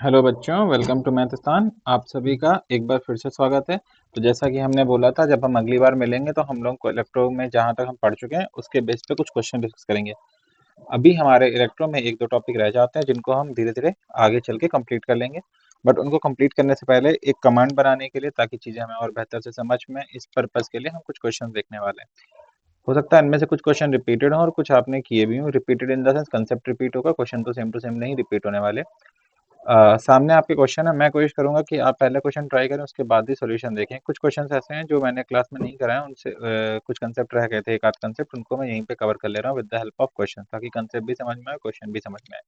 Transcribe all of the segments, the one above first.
Hello बच्चों, welcome to मैथस्तान। आप सभी का एक बार फिर से स्वागत है। तो जैसा कि हमने बोला था, जब हम अगली बार मिलेंगे तो हम लोग को इलेक्ट्रो में जहाँ तक हम पढ़ चुके हैं उसके बेस पे कुछ क्वेश्चन डिस्कस करेंगे। अभी हमारे इलेक्ट्रो में एक दो टॉपिक रह जाते हैं जिनको हम धीरे धीरे आगे चल के कंप्लीट कर लेंगे। बट उनको कंप्लीट करने से पहले एक कमांड बनाने के लिए, ताकि चीज़ें हमें और बेहतर से समझ में, इस पर्पज़ के लिए हम कुछ क्वेश्चन देखने वाले हैं। हो सकता है इनमें से कुछ क्वेश्चन रिपीटेड हो और कुछ आपने किए भी हो। Repeated in the sense concept repeat होगा, क्वेश्चन तो सेम टू सेम नहीं रिपीट होने वाले। सामने आपके क्वेश्चन है, मैं कोशिश करूंगा कि आप पहले क्वेश्चन ट्राई करें, उसके बाद ही सॉल्यूशन देखें। कुछ क्वेश्चन ऐसे हैं जो मैंने क्लास में नहीं कराए, उनसे कुछ कंसेप्ट रह गए थे, एक आध कंसेप्ट, उनको मैं यहीं पे कवर कर ले रहा हूँ with the help of question, ताकि कंसेप्ट भी समझ में आए, क्वेश्चन भी समझ में आए।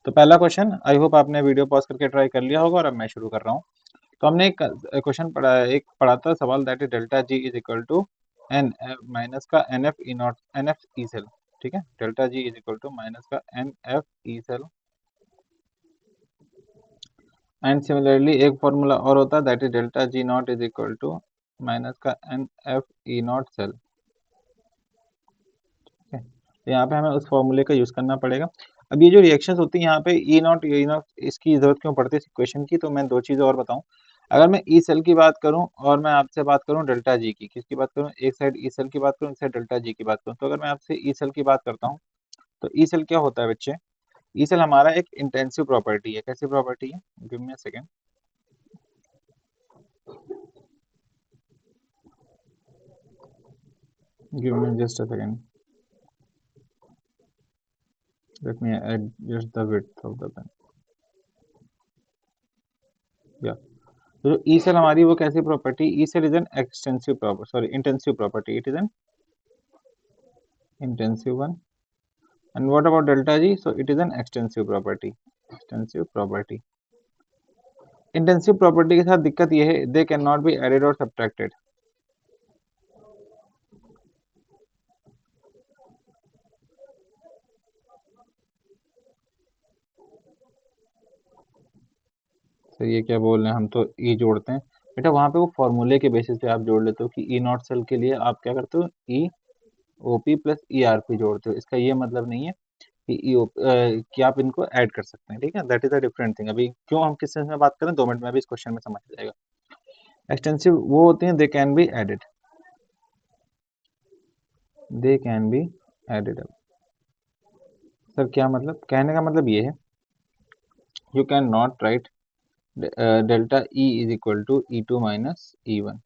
तो पहला क्वेश्चन, आई होप आपने वीडियो पॉज करके ट्राई कर लिया होगा, और अब मैं शुरू कर रहा हूँ। तो हमने एक क्वेश्चन पढ़ा, एक पढ़ा था सवाल, that is delta G is equal to N minus का N F E naught, N F E cell. ठीक है, delta G is equal to minus का N F E cell. And similarly एक फॉर्मूला और होता है, that is delta G naught is equal to minus का N F E naught cell. ठीक है, तो यहाँ पे हमें उस फॉर्मूले का यूज करना पड़ेगा। अब ये जो रिएक्शंस होती हैं यहाँ पे ई नॉट, इसकी जरूरत क्यों पड़ती है इक्वेशन की, तो मैं दो चीजें और बताऊं। अगर मैं ई सेल की बात करूं और मैं आपसे बात करूं डेल्टा जी की, किसकी बात करूं, एक साइड ई सेल की बात करूं, एक साइड डेल्टा जी की बात करूं, तो अगर मैं आपसे ई सेल की बात करता हूँ, तो ई सेल क्या होता है बच्चे? ई सेल हमारा एक इंटेंसिव प्रॉपर्टी है। कैसी प्रॉपर्टी है? Give me a second. Give me just a second. Let me adjust the width of the pen. Yeah. तो जो ई सेल हमारी, वो कैसी property? E cell is an extensive property, sorry intensive property, it is an intensive one. And what about delta G? So it is an extensive property, extensive property. Intensive property के साथ दिक्कत ये है, they can not be added और subtracted. Sir ये क्या बोल रहे हैं, हम तो ई जोड़ते हैं बेटा, वहां पे वो फॉर्मूले के बेसिस पे आप जोड़ लेते हो कि ई नॉट सेल के लिए आप क्या करते हो, E O P plus E R P जोड़ते हो। इसका ये मतलब नहीं है कि कि आप इनको ऐड कर सकते हैं। ठीक है, that is a different thing. अभी क्यों हम किस सेंस में बात करें, 2 मिनट में भी इस क्वेश्चन में समझ आ जाएगा। एक्सटेंसिव वो होती हैं, they can be added, they can be added. Sir क्या मतलब? कहने का मतलब ये है, you can not write delta E is equal to E two minus E one,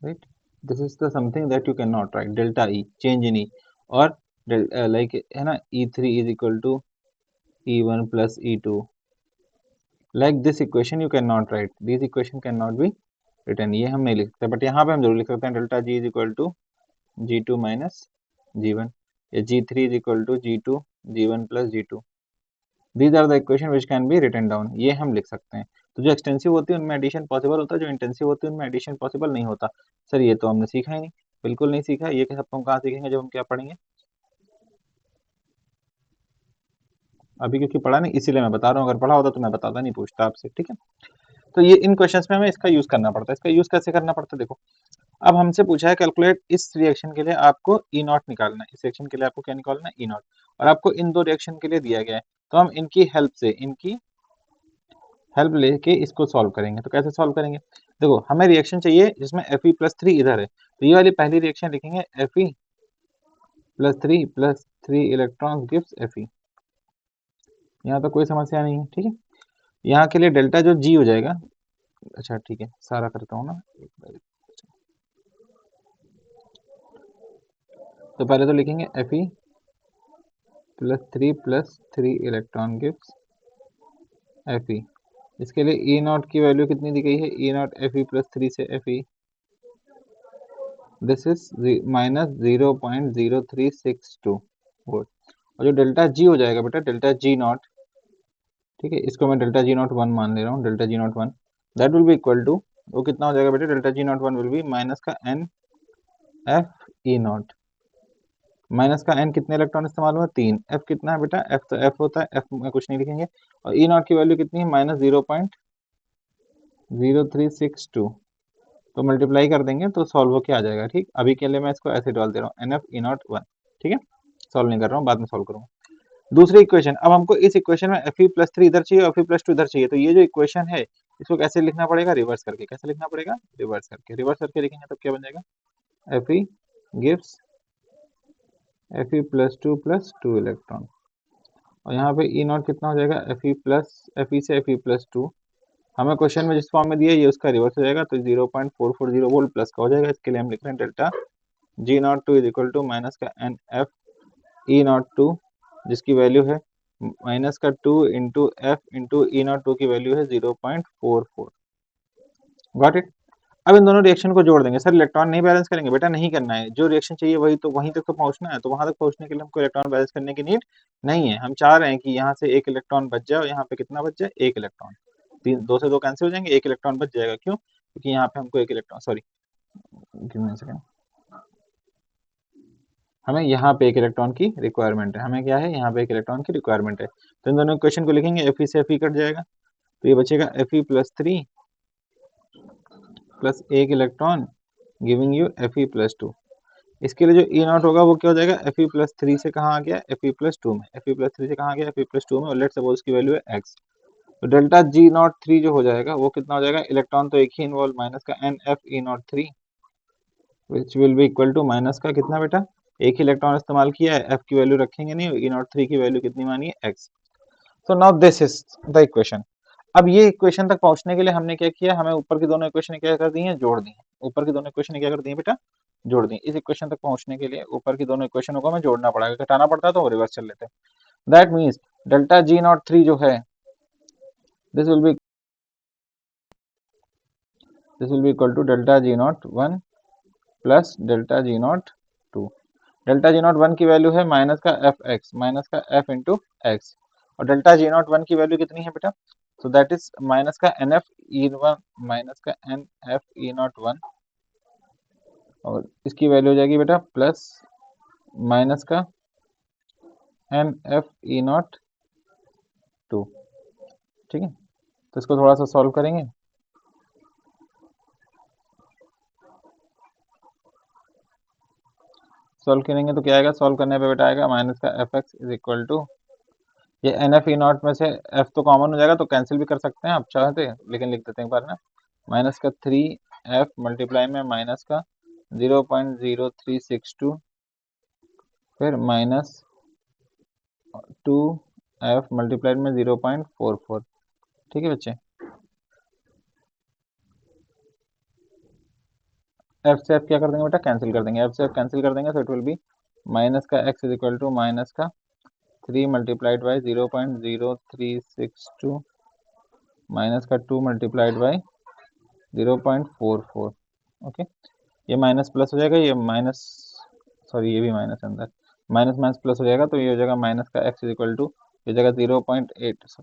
right? This is the something that you can not write, delta E, change in E, और like है ना, E three is equal to E one plus E two. Like this equation you can not right, this equation can not B return, ये हम नहीं लिख सकते। But यहाँ पे हम जरूर लिख सकते हैं, delta G is equal to G two minus G one, या G three is equal to G two G one plus G two. These are the equation which can be written down, ये हम लिख सकते हैं। तो जो extensive होती है उनमें एडिशन पॉसिबल होता है, जो इंटेंसिव होती है उनमें एडिशन पॉसिबल नहीं होता। सर ये तो हमने सीखा ही नहीं। बिल्कुल नहीं सीखा, ये सब हम कहाँ सीखेंगे, जब हम क्या पढ़ेंगे अभी, क्योंकि पढ़ा नहीं इसीलिए मैं बता रहा हूँ। अगर पढ़ा होता तो मैं बताता नहीं, पूछता आपसे। ठीक है, तो ये इन क्वेश्चंस में हमें इसका यूज करना पड़ता है। इसका यूज कैसे करना पड़ता है, देखो। अब हमसे पूछा है कैलकुलेट इस रिएक्शन के लिए आपको ई नॉट निकालना है, इस रिएक्शन के लिए आपको क्या निकालना है, ई नॉट। और आपको इन दो रिएक्शन के लिए दिया गया है, तो हम इनकी हेल्प से, इनकी हेल्प लेके इसको सॉल्व करेंगे। तो कैसे सॉल्व करेंगे? देखो, हमें रिएक्शन चाहिए जिसमें Fe प्लस थ्री इधर है, तो ये वाली पहली रिएक्शन लिखेंगे, Fe plus three electron gives Fe। यहाँ तो कोई समस्या नहीं है। ठीक है, यहाँ के लिए डेल्टा जो जी हो जाएगा, अच्छा ठीक है, सारा करता हूँ ना एक बार। तो पहले तो लिखेंगे Fe plus three electron gives Fe। इसके लिए ई नॉट की वैल्यू कितनी दी गई है, ई नॉट Fe प्लस थ्री से Fe, this is minus 0.0362 volt. और जो डेल्टा जी हो जाएगा बेटा, डेल्टा जी नॉट, ठीक है, इसको मैं डेल्टा जी नॉट वन मान ले रहा हूँ, delta G naught one, that will be equal to, वो कितना हो जाएगा बेटा, delta G naught one will be minus का N F E naught. Minus का एन कितने इलेक्ट्रॉन इस्तेमाल हुआ, तीन। एफ कितना है बेटा, एफ तो एफ होता है, एफ में कुछ नहीं लिखेंगे। और ई नॉट की वैल्यू कितनी है, माइनस 0.0362। तो मल्टीप्लाई कर देंगे तो सॉल्व होके आ जाएगा। ठीक, अभी के लिए मैं इसको ऐसे डाल दे रहा हूँ, n F E not one. ठीक है, सॉल्व नहीं कर रहा हूँ, बाद में सॉल्व करूँगा। दूसरी इक्वेशन, अब हमको इस इक्वेशन में Fe+3 इधर चाहिए और Fe+2 इधर चाहिए, तो ये जो इक्वेशन है इसको कैसे लिखना पड़ेगा? रिवर्स करके। कैसे लिखना पड़ेगा? रिवर्स करके लिखेंगे तब क्या बन जाएगा? Fe gives Fe+2 plus 2 electron, और यहाँ पे E नॉट कितना हो जाएगा? Fe से Fe+2, हमें क्वेश्चन में जिस फॉर्म में दिया है ये उसका रिवर्स हो जाएगा, तो 0.440 वोल्ट प्लस का हो जाएगा। इसके लिए हम लिख रहे हैं delta G02 is equal to minus का NF E02, जिसकी वैल्यू है माइनस का 2 इंटू एफ इंटू E02 की वैल्यू है 0.44। Got it. अब इन दोनों रिएक्शन को जोड़ देंगे। सर इलेक्ट्रॉन नहीं बैलेंस करेंगे? बेटा नहीं करना है, जो रिएक्शन चाहिए वही तो वहीं तक तो पहुंचना है, तो वहां तक पहुंचने के लिए हमको इलेक्ट्रॉन बैलेंस करने की नीड नहीं है। हम चाह रहे हैं कि यहाँ से एक इलेक्ट्रॉन बच जाए और यहाँ पे कितना बच जाए? एक इलेक्ट्रॉन। तीन, दो से दो कैंसिल हो जाएंगे, एक इलेक्ट्रॉन बच जाएगा। क्यों? क्योंकि यहाँ पे हमको एक electron, sorry give me a second, हमें यहाँ पे एक इलेक्ट्रॉन की रिक्वायरमेंट है। हमें क्या है? यहाँ पे एक इलेक्ट्रॉन की रिक्वायरमेंट है। तो इन दोनों इक्वेशन को लिखेंगे, Fe से Fe कट जाएगा, तो ये बचेगा Fe+3 प्लस एक इलेक्ट्रॉन गिविंग यू Fe+2। इसके लिए जो E नॉट होगा वो क्या हो जाएगा? Fe+3 से कहाँ आ गया? Fe+2 में। Fe+3 से कहाँ आ गया? Fe+2 में, और लेट सपोज की वैल्यू है x। तो डेल्टा G03 जो हो जाएगा वो कितना हो जाएगा? इलेक्ट्रॉन तो एक ही इन्वॉल्व, माइनस का NF E03 which will be equal to minus का कितना बेटा? एक ही इलेक्ट्रॉन इस्तेमाल किया है, F की वैल्यू रखेंगे नहीं, E03 की वैल्यू कितनी मानी है? x। So now this is the equation. अब ये इक्वेशन तक पहुंचने के लिए हमने क्या किया? हमें ऊपर की दोनों इक्वेशन क्या कर दी हैं? जोड़ दी हैं। ऊपर की दोनों इक्वेशन क्या कर दी हैं बेटा? जोड़ दी। इस इक्वेशन तक पहुंचने के लिए ऊपर की दोनों इक्वेशनों को हमें जोड़ना पड़ा, घटाना पड़ता तो रिवर्स चल लेते। दैट मीन्स डेल्टा G03 जो है this will be equal to delta G01 plus delta G02। Delta G01 की वैल्यू है माइनस का Fx, माइनस का F इंटू एक्स, और डेल्टा G01 की वैल्यू कितनी है बेटा? सो दैट इज माइनस का NF E1, माइनस का NF E01, और इसकी वैल्यू हो जाएगी बेटा प्लस माइनस का NF E02। ठीक है, तो इसको थोड़ा सा सॉल्व करेंगे। सॉल्व करेंगे तो क्या आएगा? सॉल्व करने पे बेटा आएगा माइनस का Fx इज इक्वल टू, ये NF E0 में से F तो कॉमन हो जाएगा तो कैंसिल भी कर सकते हैं आप चाहते हैं, लेकिन लिख देते हैं एक बार ना, माइनस का 3F मल्टीप्लाई में माइनस का 0.0362, फिर माइनस 2F मल्टीप्लाइड में 0.44। ठीक है बच्चे, F से F क्या कर देंगे बेटा? कैंसिल कर देंगे। F से F कैंसिल कर देंगे, तो इट विल बी माइनस का x is equal to minus का 3 मल्टीप्लाइड बाई 0.0362 माइनस का 2 मल्टीप्लाइड बाई 0.44। ओके, ये माइनस प्लस हो जाएगा, ये माइनस, सॉरी ये भी माइनस अंदर, माइनस माइनस प्लस हो जाएगा, तो ये हो जाएगा माइनस का x इज इक्वल टू, ये जगह 0.8,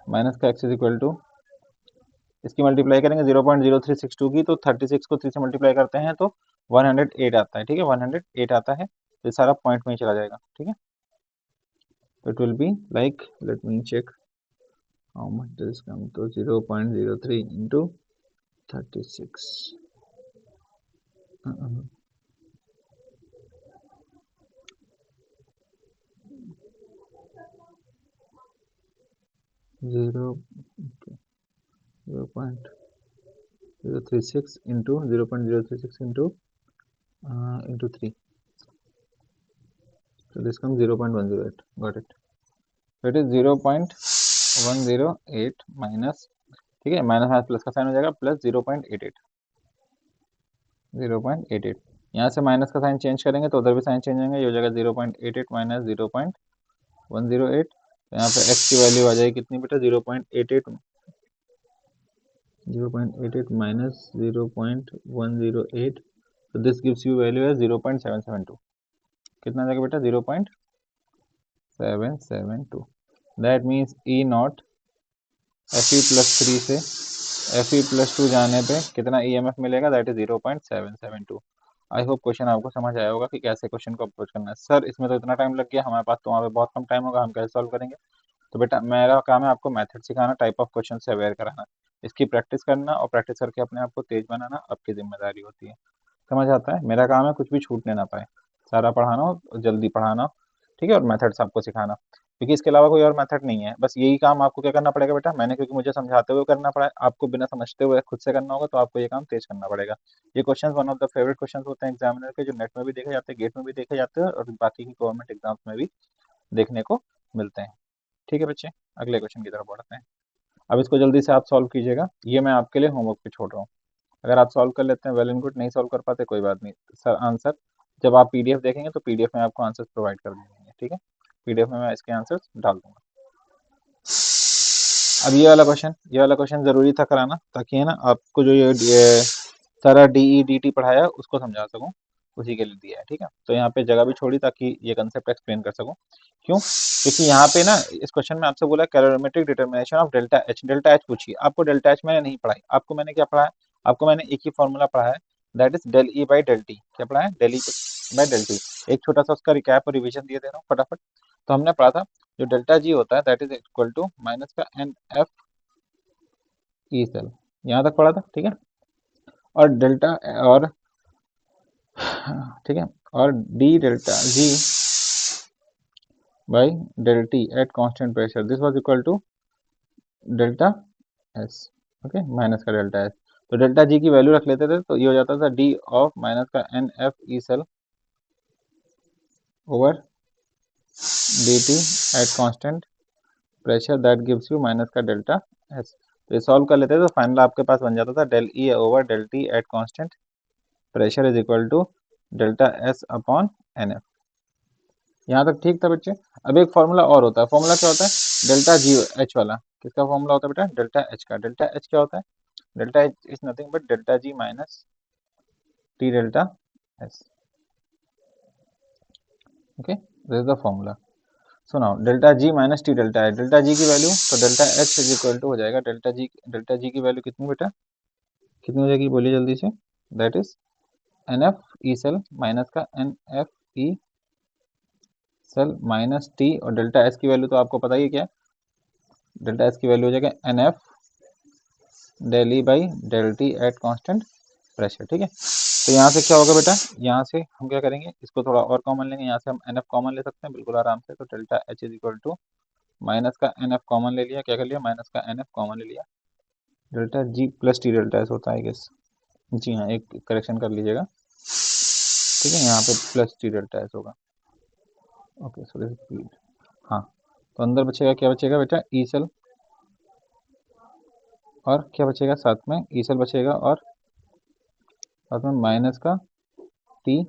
माइनस का x इज इक्वल टू, इसकी मल्टीप्लाई करेंगे 0.0362 की, तो 36 को 3 से मल्टीप्लाई करते हैं तो 108 आता है। ठीक है, 108 आता है, तो सारा पॉइंट में ही चला जाएगा। ठीक है, तो it will be like, let me check how much this come, तो 0.03 into 36, 0.036 into 0.036 into 3, so this comes 0.108. Got it. So it is 0.108 minus, ठीक है, माइनस माइनस प्लस का साइन हो जाएगा, प्लस 0.88। यहाँ से माइनस का साइन चेंज करेंगे तो उधर भी साइन चेंज होंगे, ये हो जाएगा 0.88 माइनस 0.108। तो यहाँ पे x की वैल्यू आ जाएगी कितनी बेटा? 0.88 माइनस 0.108, तो दिस गिव्स यू वैल्यू है 0.772। कितना जाएगा बेटा? 0.772। That means E not Fe+3 से Fe+2 जाने पे कितना EMF मिलेगा? That is 0.772। I hope question आपको समझ आया होगा कि कैसे क्वेश्चन को अप्रोच करना है। सर इसमें तो इतना टाइम लग गया हमारे पास, तो वहाँ पे बहुत कम टाइम होगा, हम कैसे सॉल्व करेंगे? तो बेटा मेरा काम है आपको मेथड सिखाना, टाइप ऑफ क्वेश्चन से अवेयर कराना, इसकी प्रैक्टिस करना, और प्रैक्टिस करके अपने आप को तेज बनाना आपकी जिम्मेदारी होती है। समझ आता है? मेरा काम है कुछ भी छूटने ना पाए, सारा पढ़ाना हो, जल्दी पढ़ाना हो। ठीक है, और मेथड्स आपको सिखाना, क्योंकि इसके अलावा कोई और मेथड नहीं है। बस यही काम आपको क्या करना पड़ेगा बेटा, मैंने क्योंकि मुझे समझाते हुए करना पड़ा है, आपको बिना समझते हुए खुद से करना होगा, तो आपको ये काम तेज करना पड़ेगा। ये question one of the favourite question होते हैं एग्जामिनर के, जो नेट में भी देखे जाते हैं, गेट में भी देखे जाते हैं, और बाकी की गवर्नमेंट एग्जाम्स में भी देखने को मिलते हैं। ठीक है बच्चे, अगले क्वेश्चन की तरफ बढ़ते हैं। अब इसको जल्दी से आप सॉल्व कीजिएगा, ये मैं आपके लिए होमवर्क पे छोड़ रहा हूँ। अगर आप सॉल्व कर लेते हैं वेल एंड गुड, नहीं सॉल्व कर पाते कोई बात नहीं। सर आंसर जब आप पीडीएफ देखेंगे तो पीडीएफ में आपको आंसर्स प्रोवाइड कर देंगे, ठीक है, पीडीएफ में मैं इसके आंसर्स डाल दूंगा। अब ये वाला क्वेश्चन जरूरी था कराना, ताकि है ना आपको जो ये सारा डीई डीटी पढ़ाया उसको समझा सकूं, उसी के लिए दिया है। ठीक है, तो यहाँ पे जगह भी छोड़ी ताकि ये कंसेप्ट एक्सप्लेन कर सकूं। क्यों? क्योंकि यहाँ पे ना इस क्वेश्चन में आपसे बोला calorimetric determination of delta H पूछिए। आपको डेल्टा एच मैंने नहीं पढ़ाई, आपको मैंने क्या पढ़ाया, आपको मैंने एक ही फॉर्मूला पढ़ा है, that is del E by del T. क्या पढ़ा है? Del E by del T. एक छोटा सा उसका रिकैप और रिवीजन दिए दे रहा हूँ फटाफट। तो हमने पढ़ा था जो डेल्टा जी होता है that is equal to minus का एन एफ ई सेल, यहाँ तक पढ़ा था। ठीक है, और डेल्टा और ठीक है, और D delta G by del T at constant pressure, this was equal to delta S. Okay, minus का डेल्टा एस। तो डेल्टा जी की वैल्यू रख लेते थे तो ये हो जाता था डी ऑफ माइनस का N F E cell over D T at constant pressure, that gives you minus का डेल्टा एस। तो ये सॉल्व कर लेते तो फाइनल आपके पास बन जाता था del E over del T at constant pressure is equal to delta S upon N F. यहाँ तक ठीक था बच्चे। अब एक फॉर्मूला और होता है, फॉर्मूला क्या होता है? डेल्टा जी एच वाला। किसका फॉर्मूला होता है बेटा? डेल्टा एच का। डेल्टा एच क्या होता है? Delta H is nothing but delta G minus T delta S. Okay, this is the formula. So now delta G minus T delta H, delta G की value तो delta H is equal to हो जाएगा delta G की value कितनी बेटा, कितनी हो जाएगी बोलिए जल्दी से? That is N F E cell minus का N F E cell minus T, और डेल्टा एस की वैल्यू तो आपको पता ही है क्या है? डेल्टा एस की वैल्यू हो जाएगा n F del E by del T at constant pressure. ठीक है, तो यहाँ से क्या होगा बेटा, यहाँ से हम क्या करेंगे, इसको थोड़ा और कॉमन लेंगे, यहाँ से हम एन एफ कॉमन ले सकते हैं बिल्कुल आराम से। तो delta H is equal to minus का एन एफ कॉमन ले लिया, क्या कर लिया, माइनस का एन एफ कॉमन ले लिया। Delta G plus T delta S होता है गेस, जी हाँ, एक करेक्शन कर लीजिएगा। ठीक है, यहाँ पे प्लस टी डेल्टा एस होगा। ओके, सो दिस इज, हाँ, तो अंदर बचेगा, क्या बचेगा बेटा, ई सेल, और क्या बचेगा साथ में, ई सेल बचेगा, और साथ में माइनस का T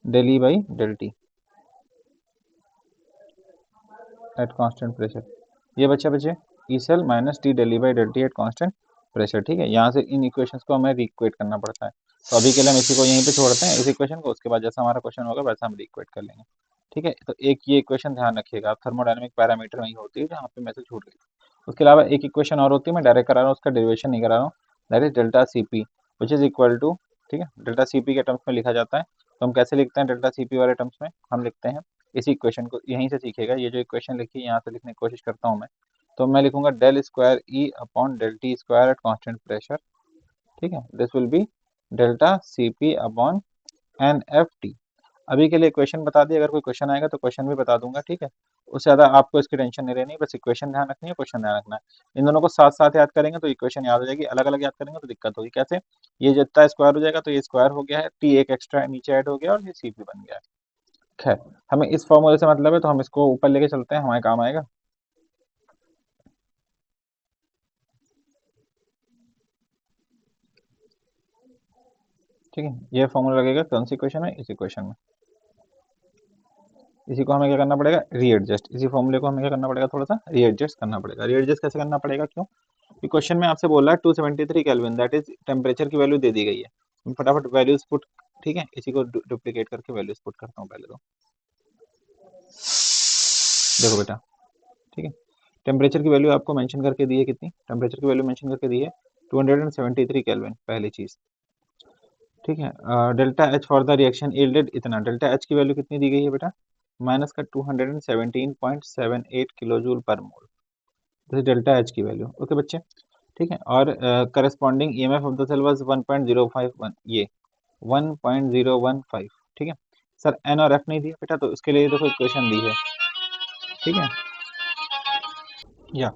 del E by del T at constant pressure. ये बचे E cell minus T del E by del T at constant pressure. ठीक है, यहाँ से इन इक्वेशंस को हमें रिक्वेट करना पड़ता है। तो अभी के लिए हम इसी को यहीं पे छोड़ते हैं, इस इक्वेशन को, उसके बाद जैसा हमारा क्वेश्चन होगा वैसा हम रिक्वेट कर लेंगे। ठीक है, तो एक ये इक्वेशन ध्यान रखिएगा, थर्मोडायनेमिक पैरामीटर में ही होती है जहाँ पे मैं से छूट गई। उसके अलावा एक इक्वेशन और होती है, मैं डायरेक्ट करा रहा हूँ, उसका डेरिवेशन नहीं करा रहा हूँ, that is delta C P which is equal to, ठीक है, डेल्टा सी पी के टर्म्स में लिखा जाता है। तो हम कैसे लिखते हैं डेल्टा सी पी वाले टर्म्स में, हम लिखते हैं इसी इक्वेशन को, यहीं से सीखेगा, ये जो इक्वेशन लिखी है यहाँ से लिखने की कोशिश करता हूँ मैं। तो मैं लिखूंगा del square E upon del T square at constant pressure. ठीक है, this will be delta C P upon N F T. अभी के लिए इक्वेशन बता दी, अगर कोई क्वेश्चन आएगा तो क्वेश्चन भी बता दूंगा। ठीक है, उससे ज़्यादा आपको इसकी टेंशन नहीं रहनी, बस इक्वेशन ध्यान रखनी है, क्वेश्चन ध्यान रखना है। इन दोनों को साथ साथ याद करेंगे तो इक्वेशन याद हो जाएगी, अलग अलग याद करेंगे तो दिक्कत होगी। कैसे? ये जितना स्क्वायर हो जाएगा तो ये स्क्वायर हो गया है, टी एक एक्स्ट्रा नीचे ऐड हो गया, और ये सी पी बन गया है। खैर, हमें इस फॉर्मूले से मतलब है, तो हम इसको ऊपर लेके चलते हैं, हमारे काम आएगा। ठीक है, ये फॉर्मूला लगेगा कौन सी इक्वेशन में, इस इक्वेशन में। इसी को हमें क्या करना पड़ेगा, रीएडजस्ट, इसी फॉर्मूले को हमें क्या करना पड़ेगा, थोड़ा सा रीएडजस्ट करना पड़ेगा। रीएडजस्ट कैसे करना पड़ेगा, क्यों? क्वेश्चन में आपसे बोला है 273 केल्विन, दैट इज टेम्परेचर की वैल्यू दे दी गई है। मैं फटाफट वैल्यूज पुट, ठीक है, इसी को डुप्लीकेट करके वैल्यूज पुट करता हूँ पहले तो। देखो बेटा, ठीक है, टेम्परेचर की वैल्यू आपको मेंशन करके दी है, कितनी टेम्परेचर की वैल्यू मेंशन करके दी है, 273 केल्विन, पहली चीज। ठीक है, delta H for the reaction yielded इतना, डेल्टा एच की वैल्यू कितनी दी गई है बेटा, माइनस का 217.78 kilo joule per mole, this delta H की वैल्यू। ओके बच्चे, ठीक है, और corresponding EMF of the cell was 1.051, ये 1.015। ठीक है, सर एन और एफ नहीं दिया बेटा, तो उसके लिए देखो इक्वेशन दी है, ठीक है। या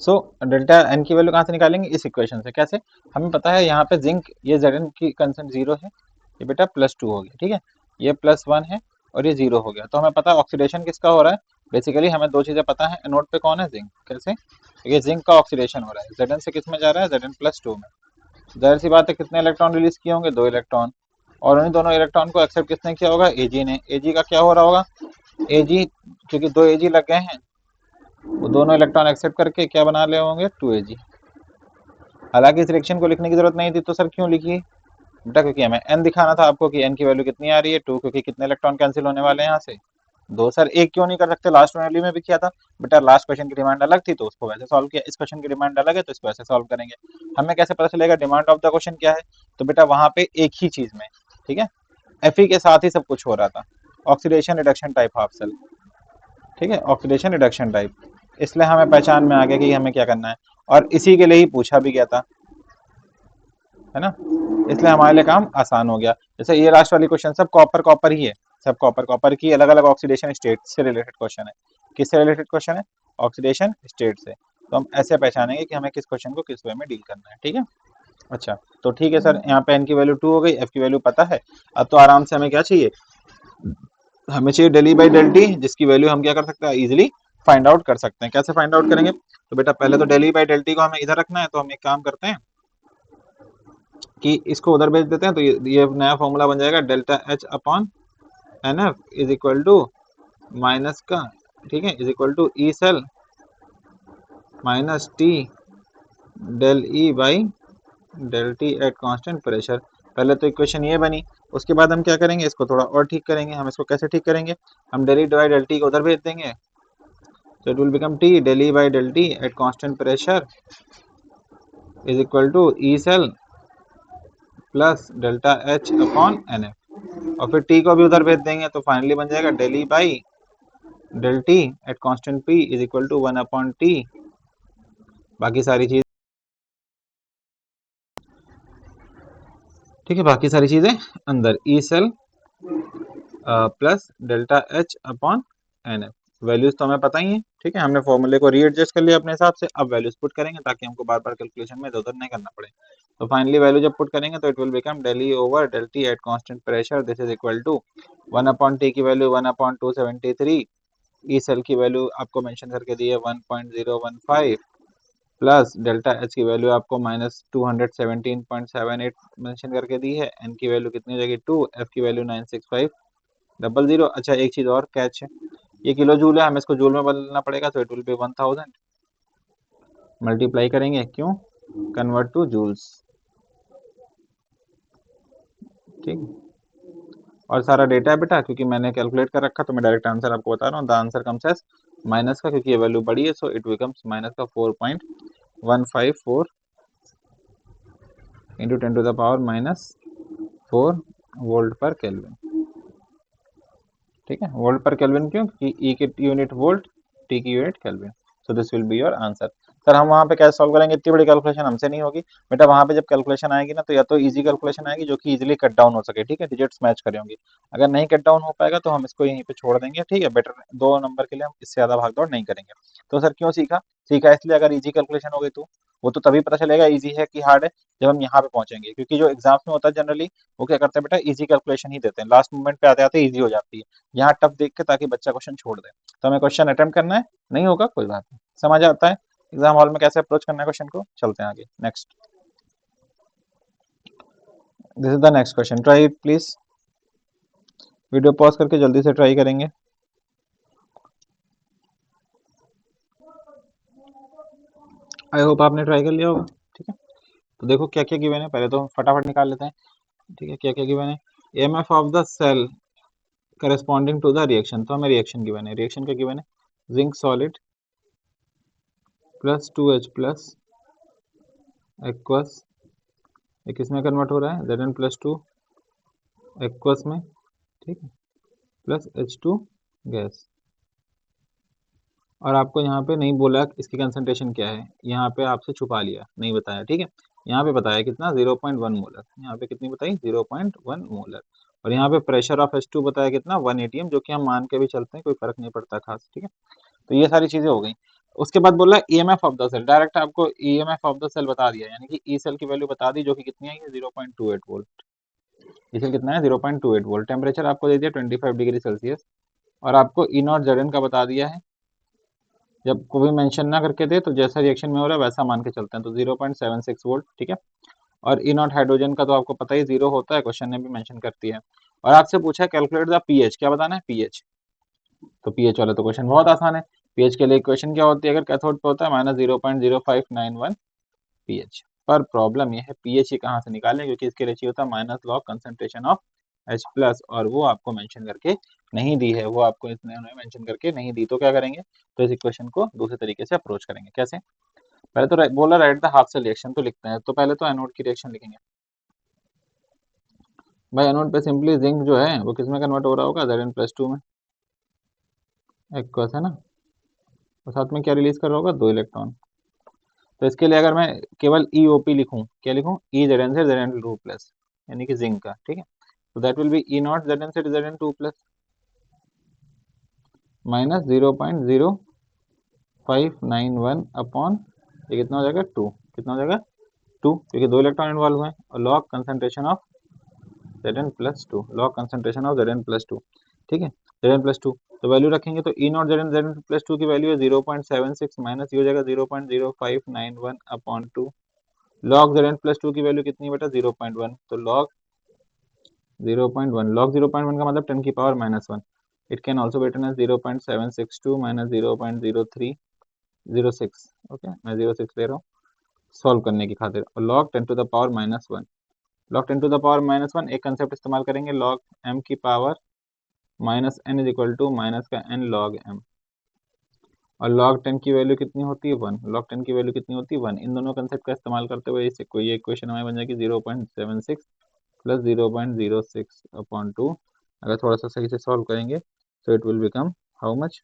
सो डेल्टा एन की वैल्यू कहाँ से निकालेंगे, इस इक्वेशन से। कैसे, हमें पता है यहाँ पे जिंक, ये जेड एन की कंसेंट 0 है, ये बेटा +2 हो गया, ठीक है। ये +1 है और ये 0 हो गया, तो हमें पता है ऑक्सीडेशन किसका हो रहा है। बेसिकली हमें दो चीजें पता है, एनोड पे कौन है, जिंक। कैसे, ये जिंक का ऑक्सीडेशन हो रहा है, जेड एन से किस में जा रहा है, Zn+2 में। जाहिर सी बात है कितने इलेक्ट्रॉन रिलीज किए होंगे, 2 इलेक्ट्रॉन। और उन्हीं दोनों इलेक्ट्रॉन को एक्सेप्ट किसने किया होगा, एजी ने। एजी का क्या हो रहा होगा, एजी, क्योंकि 2 एजी लग गए हैं, वो दोनों इलेक्ट्रॉन एक्सेप्ट करके क्या बना ले होंगे, 2 एजी। हालांकि इस रिएक्शन को लिखने की जरूरत नहीं थी, तो सर क्यों लिखी बेटा, क्योंकि हमें एन दिखाना था आपको कि एन की वैल्यू कितनी आ रही है, 2, क्योंकि कितने इलेक्ट्रॉन कैंसिल होने वाले हैं यहाँ से, 2। सर एक क्यों नहीं कर सकते, लास्ट वाली में भी किया था बेटा, लास्ट क्वेश्चन की डिमांड अलग थी तो उसको वैसे सॉल्व किया, इस क्वेश्चन की डिमांड अलग है तो इसको वैसे सॉल्व करेंगे। हमें कैसे पता चलेगा डिमांड ऑफ द क्वेश्चन क्या है, तो बेटा वहां पे एक ही चीज में, ठीक है, एफ के साथ ही सब कुछ हो रहा था, oxidation reduction type half cell, ठीक है, ऑक्सीडेशन रिडक्शन टाइप। इसलिए हमें पहचान में आ गया कि हमें क्या करना है, और इसी के लिए ही पूछा भी गया था, है ना। इसलिए हमारे लिए काम आसान हो गया। जैसे ये लास्ट वाली क्वेश्चन सब कॉपर कॉपर ही है, सब कॉपर कॉपर की अलग अलग ऑक्सीडेशन स्टेट से रिलेटेड क्वेश्चन है। किससे रिलेटेड क्वेश्चन है, ऑक्सीडेशन स्टेट से। तो हम ऐसे पहचानेंगे कि हमें किस क्वेश्चन को किस वे में डील करना है, ठीक है। अच्छा, तो ठीक है सर, यहाँ पे एन की वैल्यू 2 हो गई, एफ की वैल्यू पता है। अब तो आराम से हमें क्या चाहिए, हमें चाहिए del E by del T, जिसकी वैल्यू हम क्या कर सकते हैं, इजिली फाइंड आउट कर सकते हैं। कैसे फाइंड आउट करेंगे, तो बेटा पहले तो del E by del T को हमें इधर रखना है, तो हम एक काम करते हैं कि इसको उधर भेज देते हैं, तो ये नया फॉर्मूला बन जाएगा, delta H upon N F is equal to minus का, ठीक है, is equal to E cell minus T del E by del T at constant pressure. पहले तो इक्वेशन ये बनी, उसके बाद हम क्या करेंगे, इसको थोड़ा और ठीक करेंगे। हम इसको कैसे ठीक करेंगे, हम del E by del T को उधर भेज देंगे, so it will become t del E by del t at constant pressure is equal to E cell plus delta H upon N F, और फिर t को भी उधर भेज देंगे, तो फाइनली बन जाएगा del E by del T at constant p is equal to 1 upon T. बाकी सारी चीज, ठीक है, बाकी सारी चीजें अंदर, E cell plus delta H upon N F. Values तो हमें पता ही है, ठीक है, हमने फॉर्मूले को रीएडजस्ट कर लिया अपने हिसाब से। अब वैल्यूज पुट करेंगे ताकि हमको बार बार कैलकुलेशन में इधर उधर नहीं करना पड़े। तो फाइनली वैल्यू जब पुट करेंगे तो it will become del E over del T at constant pressure, this is equal to 1 upon T की वैल्यू 1 अपॉन 273, ई सेल की वैल्यू आपको मेंशन करके दी है 1.015, प्लस डेल्टा एच की वैल्यू आपको -217.78 मेंशन करके दी है, एन की वैल्यू कितनी हो जाएगी 2, एफ की वैल्यू 96500। अच्छा एक चीज और कैच है, ये किलो जूल है, हमें इसको जूल में बदलना पड़ेगा, तो इट विल बी 1000, मल्टीप्लाई करेंगे, क्यों, कन्वर्ट टू जूल्स, ठीक। और सारा डेटा है बेटा, क्योंकि मैंने कैलकुलेट कर रखा, तो मैं डायरेक्ट आंसर आपको बता रहा हूँ। The answer comes as minus का, क्योंकि ये वैल्यू बड़ी है, सो इट बिकम्स माइनस का 4.154 into 10 to the power -4 volt per kelvin, ठीक है। वोल्ट पर केल्विन क्यों, क्योंकि ई की यूनिट वोल्ट, टी की unit kelvin. So this will be your answer. Sir हम वहाँ पे कैसे सॉल्व करेंगे, इतनी बड़ी कैलकुलेशन हमसे नहीं होगी बेटा। वहाँ पे जब कैलकुलेशन आएगी ना, तो या तो इजी कैलकुलेशन आएगी जो कि इजीली कट डाउन हो सके, ठीक है, डिजिट्स मैच करे होंगी। अगर नहीं कट डाउन हो पाएगा तो हम इसको यहीं पे छोड़ देंगे, ठीक है। बेटर 2 नंबर के लिए हम इससे ज्यादा भागदौड़ नहीं करेंगे। तो सर क्यों सीखा, सीखा इसलिए, अगर इजी कैलकुलेशन हो गई तो वो तो तभी पता चलेगा इजी है कि हार्ड है, जब हम यहाँ पे पहुंचेंगे। क्योंकि जो एग्जाम्स में होता है जनरली, वो क्या करते हैं बेटा, इजी कैलकुलेशन ही देते हैं, लास्ट मोमेंट पे आते आते इजी हो जाती है। यहाँ टफ देख के, ताकि बच्चा क्वेश्चन छोड़ दे। तो हमें क्वेश्चन अटेम्प्ट करना है, नहीं होगा कोई बात नहीं, समझ आता है एग्जाम हॉल में कैसे अप्रोच करना है क्वेश्चन को। चलते हैं आगे, next, this is the next question, try it please. Video pause करके जल्दी से ट्राई करेंगे। आई होप आपने ट्राई कर लिया होगा, ठीक है। तो देखो क्या क्या गिवन है, पहले तो फटाफट निकाल लेते हैं, ठीक है। क्या क्या गिवन है, EMF of the cell corresponding to the reaction, तो हमें रिएक्शन गिवन है। रिएक्शन का गिवन है, zinc solid plus 2H plus aqueous, ये किस में कन्वर्ट हो रहा है, Zn+2 एक्वस में, ठीक है, प्लस H2 गैस। और आपको यहाँ पे नहीं बोला इसकी कंसंट्रेशन क्या है, यहाँ पे आपसे छुपा लिया, नहीं बताया, ठीक है। यहाँ पे बताया कितना, 0.1 मोलर, यहाँ पे कितनी बताई, 0.1 मोलर। और यहाँ पे प्रेशर ऑफ H2 बताया कितना 1 atm, जो कि हम मान के भी चलते हैं, कोई फर्क नहीं पड़ता खास, ठीक है। तो ये सारी चीजें हो गई। उसके बाद बोला EMF of the cell, direct आपको ईएमएफ ऑफ द सेल बता दिया, यानी कि ई सेल की वैल्यू बता दी, जो कि कितनी आई है 0.28 वोल्ट। ई सेल कितना है 0.28 वोल्ट। टेम्परेचर आपको दे दिया 25 डिग्री सेल्सियस, और आपको ई नॉट जेड का बता दिया है। जब कोई मेंशन ना करके दे तो जैसा रिएक्शन में हो रहा है वैसा मान के चलते हैं, तो 0.76 वोल्ट, ठीक है। और ई नॉट हाइड्रोजन का तो आपको पता ही 0 होता है, क्वेश्चन ने भी मेंशन करती है। और आपसे पूछा है कैलकुलेट द पीएच, क्या बताना है पीएच। तो पीएच वाला तो क्वेश्चन बहुत आसान है। पीएच के लिए इक्वेशन क्या होती है, अगर कैथोड पे होता है -0.0591 पीएच। पर प्रॉब्लम ये है पीएच कहाँ से निकालें, क्योंकि इसके रेशियो होता है minus log concentration of H plus, और वो आपको मेंशन करके नहीं दी है, वो आपको इसने मेंशन करके नहीं दी। तो क्या करेंगे, तो इस इक्वेशन को दूसरे तरीके से अप्रोच करेंगे। कैसे, पहले तो बोला write the half cell reaction, तो लिखते हैं। तो पहले तो एनोड की रिएक्शन लिखेंगे। भाई एनोड पे सिंपली जिंक जो है वो किसमें कन्वर्ट हो रहा होगा, Zn+2 में, एक्वस है ना। और साथ में क्या रिलीज कर रहा होगा, 2 इलेक्ट्रॉन। तो इसके लिए अगर मैं केवल EOP लिखूं, क्या लिखूं, E Zn से Zn2 प्लस, यानी कि जिंक का, ठीक है। तो that will B E not Zn से Zn2 प्लस माइनस 0.0591 अपॉन, ये कितना हो जाएगा 2, कितना हो जाएगा 2, क्योंकि 2 इलेक्ट्रॉन इन्वॉल्व हुए हैं। और log concentration of Zn+2, log concentration of Zn+2, ठीक है। Zn+2 तो वैल्यू रखेंगे, तो E नॉट Zn+2 की वैल्यू है 0.76 माइनस, ये हो जाएगा 0.0591 अपॉन 2। लॉग Zn+2 की वैल्यू कितनी बेटा 0.1, तो लॉग 0.1, log 0.1 का मतलब 10 की power -1। It can also written as 0.762 minus 0.0306, okay, मैं 06 ले रहा हूँ सॉल्व करने की खातिर। और log 10 to the power -1, log 10 to the power -1 एक कंसेप्ट इस्तेमाल करेंगे, log m की power -n is equal to minus का n log m। और log 10 की वैल्यू कितनी होती है 1, log 10 की वैल्यू कितनी होती है 1। इन दोनों कंसेप्ट का इस्तेमाल करते हुए इसे कोई इक्वेशन हमें बन जाएगी 0.76 प्लस 0.06 अपॉन 2। अगर थोड़ा सा सही से सॉल्व करेंगे तो it will become how much,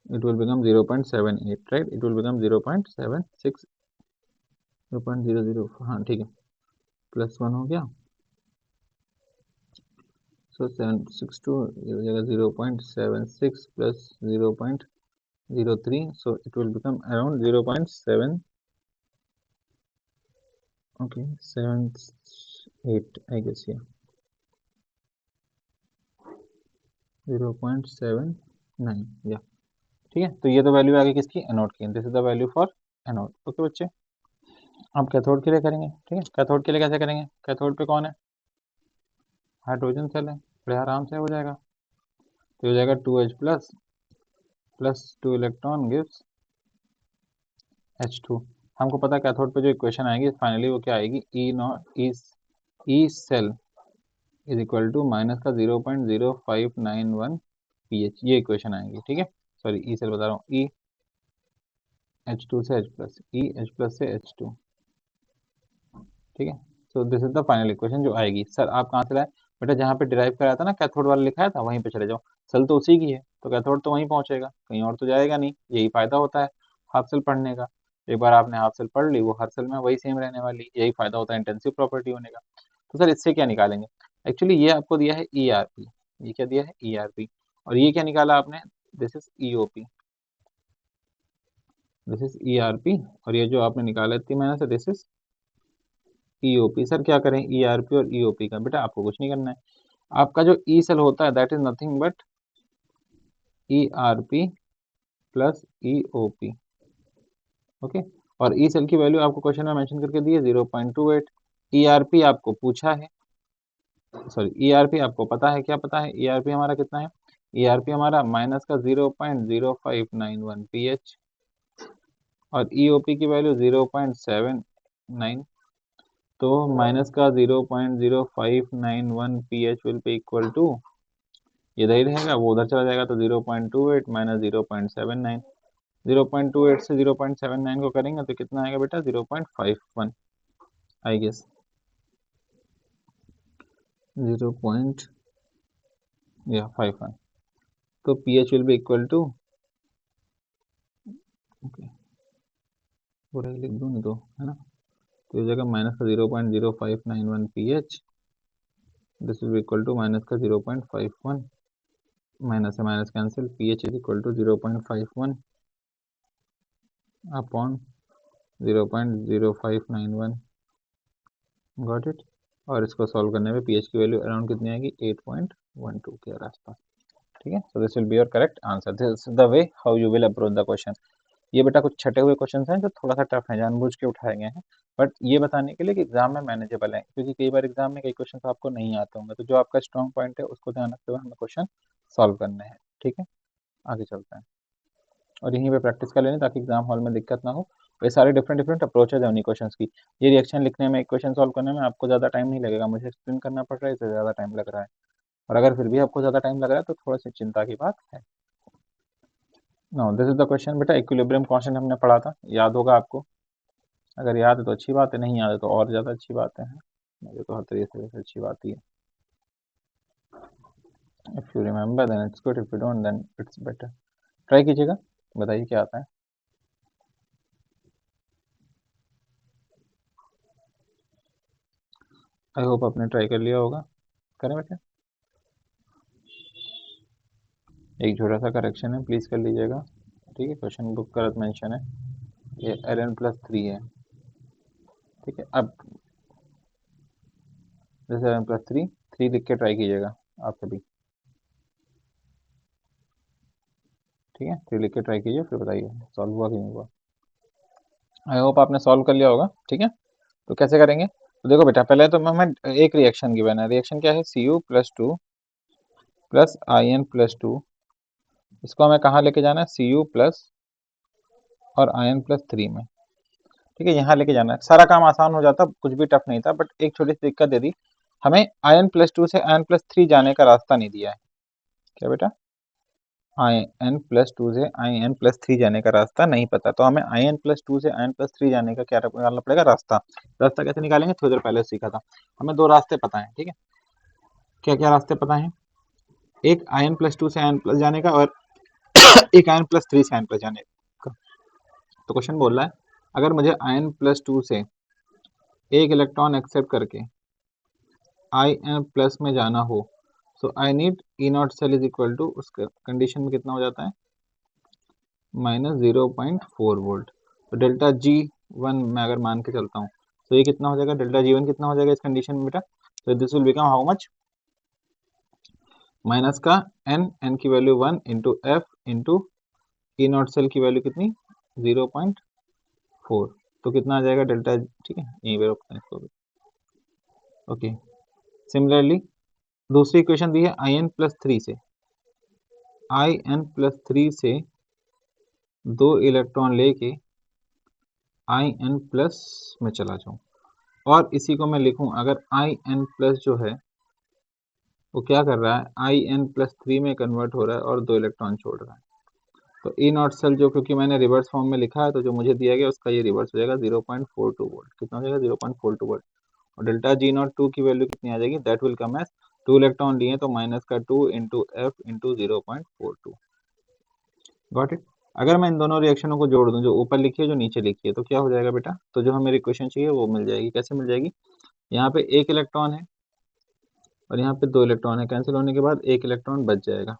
it will become 0.78, right, it will become 0.76, 0.00, हाँ ठीक है, +1 हो गया। सो 762 ये हो जाएगा 0.76 plus 0.03, so it will become around 0.7, okay 78 I guess, ये 0.79 या, ठीक है। तो ये तो वैल्यू आ गई किसकी, एनोड की। This is the value for anode, okay बच्चे। अब कैथोड के लिए करेंगे, ठीक है। कैथोड के लिए कैसे करेंगे, कैथोड पे कौन है, हाइड्रोजन सेल है, बड़े आराम से हो जाएगा। तो हो जाएगा 2H plus plus 2 electron gives H2। हमको पता है कैथोड पे जो इक्वेशन आएगी फाइनली वो क्या आएगी, E naught E cell is equal to minus का 0.0591 पीएच, ये इक्वेशन आएगी, ठीक है। सॉरी ई सेल बता रहा हूँ, ई H2 से H प्लस, ई H प्लस से H2, ठीक है। So this is the final equation जो आएगी। सर आप कहाँ से लाए, बेटा जहाँ पे डिराइव कराया था ना कैथोड वाला लिखाया था वहीं पे चले जाओ, सेल तो उसी की है तो कैथोड तो वहीं पहुंचेगा, कहीं और तो जाएगा नहीं। यही फायदा होता है हाफ सेल पढ़ने का, एक बार आपने हाफ सेल पढ़ ली वो हर सेल में वही सेम रहने वाली, यही फायदा होता है इंटेंसिव प्रॉपर्टी होने का। तो सर इससे क्या निकालेंगे, एक्चुअली ये आपको दिया है ERP, ये क्या दिया है ERP, और ये क्या निकाला आपने, this is EOP, this is ERP, और ये जो आपने निकाला इतनी मैंने से दिस इज EOP। सर क्या करें ERP और EOP का, बेटा आपको कुछ नहीं करना है। आपका जो ई सेल होता है that is nothing but ERP plus EOP, okay. और ई सेल की वैल्यू आपको क्वेश्चन में मेंशन करके दी है 0.28। ERP आपको पूछा है, सॉरी ERP आपको पता है, क्या पता है ERP हमारा कितना है, ERP हमारा माइनस का 0.0591 pH, और EOP की वैल्यू 0.79, तो माइनस का 0.0591 pH will be equal to, ये इधर ही रहेगा वो उधर चला जाएगा, तो 0.28 माइनस 0.79, 0.28 से 0.79 को करेंगे तो कितना आएगा बेटा 0.51 आई गेस, 0.51। तो pH will be equal to, okay पूरा ही लिख दूँ नहीं तो, है ना। तो इस जगह माइनस का 0.0591 pH this will be equal to minus का 0.51, माइनस से minus cancel, P H is equal to 0.51 upon 0.0591, got it. और इसको सॉल्व करने पे पी एच की वैल्यू अराउंड कितनी आएगी, 8.12 के आसपास। ठीक है, so this will be your correct answer. This is the way how you will approach the question. ये बेटा कुछ छटे हुए क्वेश्चंस हैं जो थोड़ा सा टफ है, जानबूझ के उठाए गए हैं, बट ये बताने के लिए कि एग्जाम में मैनेजेबल है, क्योंकि कई बार एग्जाम में कई क्वेश्चन आपको नहीं आते होंगे, तो जो आपका स्ट्रॉन्ग पॉइंट है उसको ध्यान रखते हुए हमें क्वेश्चन सॉल्व करने हैं। ठीक है, आगे चलते हैं और यहीं पे प्रैक्टिस कर लेना ताकि एग्जाम हॉल में दिक्कत ना हो। ये सारे डिफरेंट डिफरेंट अप्रोचेज है उन्हीं क्वेश्चन की। ये रिएक्शन लिखने में, एक क्वेश्चन सॉल्व करने में आपको ज़्यादा टाइम नहीं लगेगा, मुझे एक्सप्लेन करना पड़ रहा है, इससे ज़्यादा टाइम लग रहा है। और अगर फिर भी आपको ज़्यादा टाइम लग रहा है तो थोड़ा सी चिंता की बात है। No, this is the question. बेटा इक्विलिब्रियम कांस्टेंट हमने पढ़ा था, याद होगा आपको। अगर याद है तो अच्छी बात है, नहीं याद है तो और ज़्यादा अच्छी बात है, मुझे तो हर तरीके से अच्छी बात ही है। If you remember then it's good, if you don't then it's better. Try कीजिएगा, बताइए क्या आता है। आई होप आपने ट्राई कर लिया होगा। करें बेटा, एक छोटा सा करेक्शन है, प्लीज़ कर लीजिएगा। ठीक है, क्वेश्चन बुक गलत मेंशन है, ये ln+3 है। ठीक है, अब जैसे ln+3 3 लिख के ट्राई कीजिएगा आप सभी। ठीक है, 3 लिख के ट्राई कीजिए, फिर बताइए सॉल्व हुआ कि नहीं हुआ। आई होप आपने सॉल्व कर लिया होगा। ठीक है, तो कैसे करेंगे, तो देखो बेटा, पहले तो हमें एक रिएक्शन गिवन है। रिएक्शन क्या है, Cu+2 प्लस In+2। इसको हमें कहाँ लेके जाना है, Cu प्लस और In+3 में। ठीक है, यहाँ लेके जाना है, सारा काम आसान हो जाता, कुछ भी टफ नहीं था, बट एक छोटी सी दिक्कत दे दी हमें, In+2 से In+3 जाने का रास्ता नहीं दिया है। क्या बेटा, In+2 से In+3 जाने का रास्ता नहीं पता, तो हमें In+2 से In+3 जाने का क्या निकालना पड़ेगा, रास्ता। रास्ता कैसे निकालेंगे, थोड़ी देर पहले सीखा था। हमें दो रास्ते पता है। ठीक है, क्या क्या रास्ते पता है, एक In+2 से In+ जाने का और एक In+3 से In+ जाने का। तो क्वेश्चन बोल रहा है, अगर मुझे In+2 से एक इलेक्ट्रॉन एक्सेप्ट करके In+ में जाना हो, so I need E0 cell is equal to, उसका कंडीशन में कितना हो जाता है, -0.4 वोल्ट। तो डेल्टा G1 मैं अगर मान के चलता हूँ तो ये कितना हो जाएगा, डेल्टा G1 कितना हो जाएगा इस कंडीशन में बेटा, तो this will become how much, minus का n की value 1 into F into E0 cell की वैल्यू कितनी, 0.4। तो कितना आ जाएगा डेल्टा। ठीक है, यहीं पे रोकते हैं इसको भी। ओके, सिमिलरली दूसरी इक्वेशन दी है In+3 से, In+3 से दो इलेक्ट्रॉन लेके In+ में चला जाऊं, और इसी को मैं लिखूं, अगर In+ जो है वो क्या कर रहा है, In+3 में कन्वर्ट हो रहा है और दो इलेक्ट्रॉन छोड़ रहा है, तो E0 सेल जो, क्योंकि मैंने रिवर्स फॉर्म में लिखा है, तो जो मुझे दिया गया उसका ये रिवर्स हो जाएगा 0.42 वोल्ट। कितना हो जाएगा, 0.42 वोल्ट। और डेल्टा G02 की वैल्यू कितनी आ जाएगी, that will come as, two electron लिए तो माइनस का 2 into F into 0.42। Got it. अगर मैं इन दोनों रिएक्शनों को जोड़ दूं, जो ऊपर लिखी है जो नीचे लिखी है, तो क्या हो जाएगा बेटा, तो जो हमें इक्वेशन चाहिए वो मिल जाएगी। कैसे मिल जाएगी, यहाँ पे एक इलेक्ट्रॉन है और यहाँ पे दो इलेक्ट्रॉन है, कैंसिल होने के बाद एक इलेक्ट्रॉन बच जाएगा।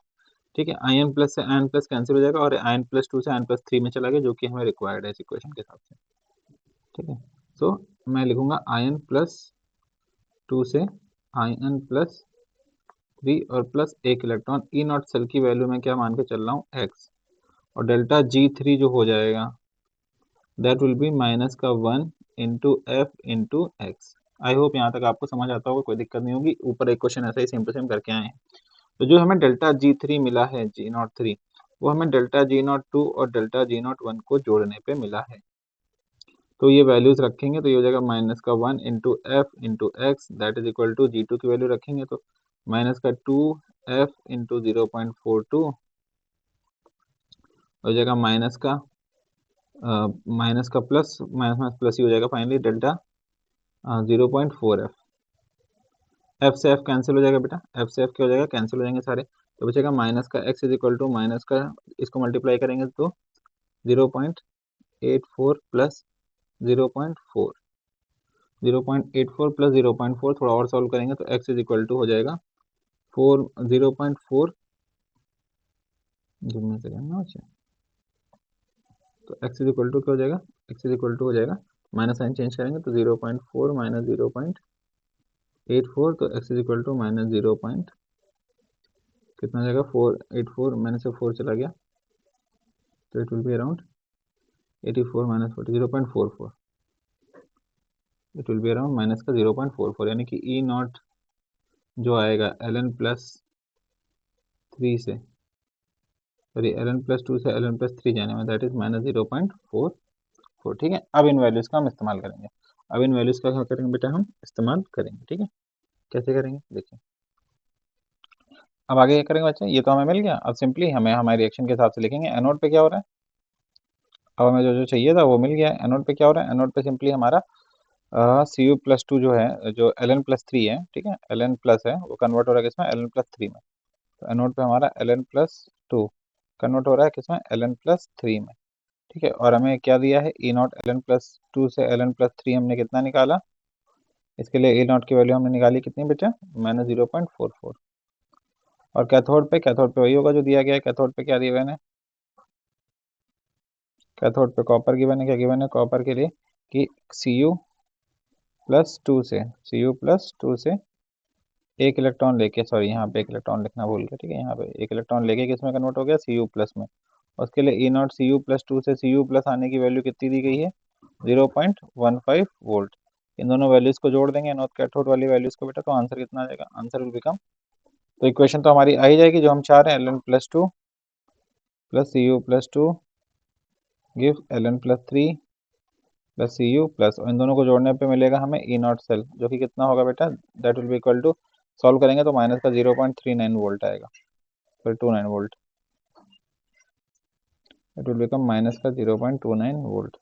ठीक है, In+ से In+ कैंसिल हो जाएगा और In+2 से In+3 में चला गया, जो कि हमें रिक्वायर्ड है इस इक्वेशन के हिसाब से। ठीक है, सो मैं लिखूंगा In+2 से In+3 और प्लस एक इलेक्ट्रॉन, E0 सेल की वैल्यू में क्या मान के चल रहा हूँ, x, और डेल्टा G3 जो हो जाएगा दैट विल बी माइनस का 1 into F into x. I hope यहाँ तक आपको समझ आता होगा, कोई दिक्कत नहीं होगी। ऊपर एक क्वेश्चन ऐसा ही सेम टू सेम करके आए हैं। तो जो हमें डेल्टा G3 मिला है, G03, वो हमें डेल्टा G02 और डेल्टा G01 को जोड़ने पे मिला है। तो ये वैल्यूज रखेंगे तो ये हो जाएगा माइनस का 1 into F into X, that is equal to G2 की वैल्यू रखेंगे तो माइनस का 2f इंटू 0.42 हो जाएगा, माइनस का प्लस, माइनस माइनस प्लस ही हो जाएगा फाइनली, डेल्टा 0.4f। एफ से एफ कैंसिल हो जाएगा बेटा, एफ से एफ क्या हो जाएगा, कैंसिल हो जाएंगे सारे, तो बचेगा माइनस का x is equal to minus का, इसको मल्टीप्लाई करेंगे तो 0.84 प्लस 0.4 0.84 प्लस 0.4 थोड़ा और सॉल्व करेंगे तो x इज इक्वल टू हो जाएगा 4 0.4 जिनमें से करना अच्छा तो x इज इक्वल टू क्या हो जाएगा x इज इक्वल टू हो जाएगा माइनस साइन चेंज करेंगे तो 0.4 माइनस 0.84 तो x is equal to minus 0 point कितना हो जाएगा 484 माइनस से 4 चला गया तो it will be around 84 minus 40 0.44 it will be around minus का 0.44 यानी कि ई नॉट जो आएगा ln प्लस 3 से सॉरी ln प्लस 2 से ln प्लस 3 जाने में दैट इज माइनस 0.44 ठीक है। अब इन वैल्यूज का हम इस्तेमाल करेंगे। अब इन वैल्यूज का क्या करेंगे बेटा हम इस्तेमाल करेंगे ठीक है। कैसे करेंगे देखिए अब आगे क्या करेंगे बच्चे ये तो हमें मिल गया। अब सिंपली हमें हमारे रिएक्शन के हिसाब से लिखेंगे एनोड पे क्या हो रहा है। अब हमें जो जो चाहिए था वो मिल गया। एनोड पे क्या हो रहा है एनोड पे सिंपली हमारा Cu प्लस 2 जो है जो Ln प्लस 3 है ठीक है Ln प्लस है वो कन्वर्ट हो रहा है किसमें Ln प्लस 3 में। तो एनोड पे हमारा Ln प्लस 2 कन्वर्ट हो रहा है किसमें Ln प्लस 3 में ठीक है। और हमें क्या दिया है ई नॉट Ln प्लस 2 से Ln प्लस 3 हमने कितना निकाला। इसके लिए ई नॉट की वैल्यू हमने निकाली कितनी बेटा माइनस 0.44। और कैथोड पे वही होगा जो दिया गया है। कैथोड पे क्या दिया हुआ है कैथोड पे कॉपर गिवन है। क्या गिवन है कॉपर के लिए कि Cu प्लस 2 से एक इलेक्ट्रॉन लेके सॉरी यहाँ पे एक इलेक्ट्रॉन लिखना भूल गया ठीक है। यहाँ पे एक इलेक्ट्रॉन लेके किसमें कन्वर्ट हो गया Cu प्लस में। उसके लिए ई नॉट Cu प्लस 2 से Cu प्लस आने की वैल्यू कितनी दी गई है 0.15 वोल्ट। इन दोनों वैल्यूज को जोड़ देंगे नॉट कैथोड वाली वैल्यूज को बेटा तो आंसर कितना आ जाएगा आंसर विल बिकम तो इक्वेशन तो हमारी आ ही जाएगी जो हम चाह रहे हैं Ln plus 2 plus Cu plus 2 give Ln plus 3 plus Cu plus इन दोनों को जोड़ने पे मिलेगा हमें ई नॉट सेल जो कि कितना होगा बेटा that will be equal to solve करेंगे तो माइनस का 0.39 वोल्ट आएगा फिर 29 volt it will become minus का 0.29 वोल्ट।